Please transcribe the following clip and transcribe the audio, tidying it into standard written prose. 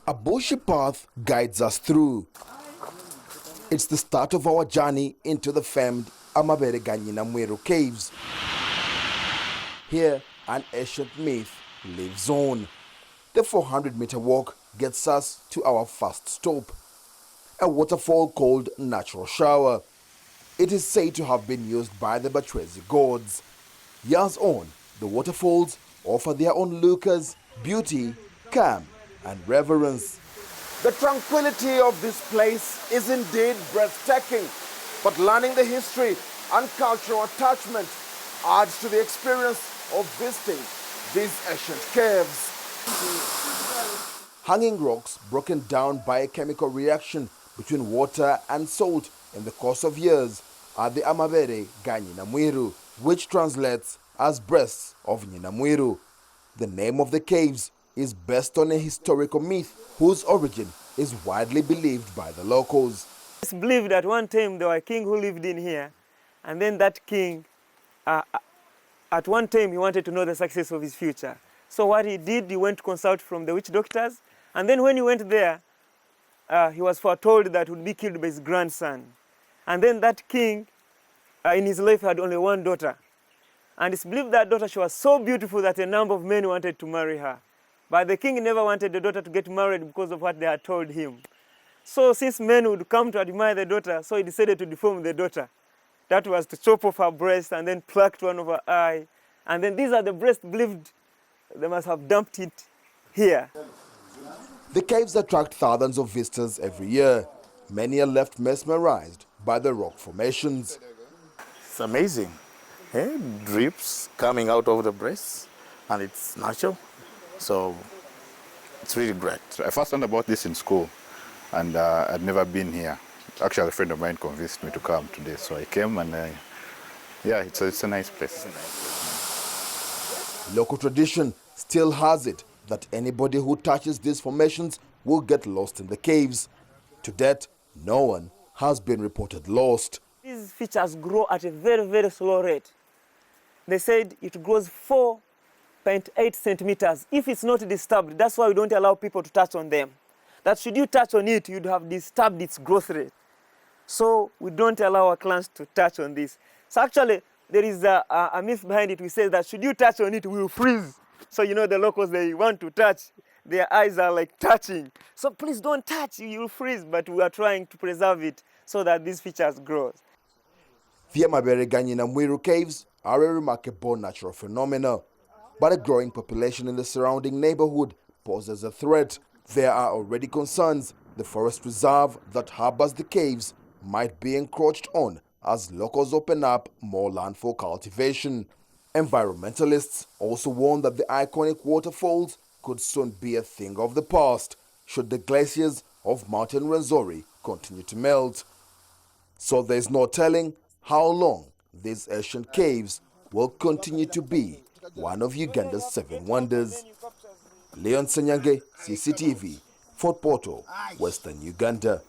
A bushy path guides us through. It's the start of our journey into the famed Amabeere Nyi'nam-wiru caves. Here, an ancient myth lives on. The 400-meter walk gets us to our first stop, a waterfall called Natural Shower. It is said to have been used by the Batwezi gods. Years on, the waterfalls offer their onlookers beauty, calm, and reverence. The tranquility of this place is indeed breathtaking, but learning the history and cultural attachment adds to the experience of visiting these ancient caves. Hanging rocks broken down by a chemical reaction between water and salt in the course of years are the Amabeere Nyi'nam-wiru, which translates as breasts of Nyi'nam-wiru. The name of the caves is based on a historical myth whose origin is widely believed by the locals. It's believed that one time there was a king who lived in here, and then that king, at one time he wanted to know the success of his future. So what he did, he went to consult from the witch doctors, and then when he went there, he was foretold that he would be killed by his grandson. And then that king, in his life, had only one daughter. And it's believed that daughter, she was so beautiful that a number of men wanted to marry her. But the king never wanted the daughter to get married because of what they had told him. So since men would come to admire the daughter, so he decided to deform the daughter. That was to chop off her breast and then plucked one of her eye. And then these are the breasts believed they must have dumped it here. The caves attract thousands of visitors every year. Many are left mesmerized by the rock formations. It's amazing. Drips coming out of the breast, and it's natural. So it's really great. So I first learned about this in school, and I'd never been here. Actually, a friend of mine convinced me to come today, so I came, and yeah, it's a nice place. Local tradition still has it that anybody who touches these formations will get lost in the caves. To date, no one has been reported lost. These features grow at a very, very slow rate. They said it grows 4.8 centimeters if it's not disturbed. That's why we don't allow people to touch on them. That should you touch on it, you'd have disturbed its growth rate. So we don't allow our clients to touch on this. So actually, there is a myth behind it. We say that should you touch on it, we will freeze. So you know the locals, they want to touch. Their eyes are like touching. So please don't touch, you will freeze. But we are trying to preserve it so that these features grow. The Amabeere Nyi'nam-wiru caves are a remarkable natural phenomenon, but a growing population in the surrounding neighborhood poses a threat. There are already concerns the forest reserve that harbors the caves might be encroached on as locals open up more land for cultivation. Environmentalists also warn that the iconic waterfalls could soon be a thing of the past should the glaciers of Mount Rwenzori continue to melt. So there's no telling how long these ancient caves will continue to be one of Uganda's 7 wonders. Leon Ssenynage, CCTV, Fort Portal, Western Uganda.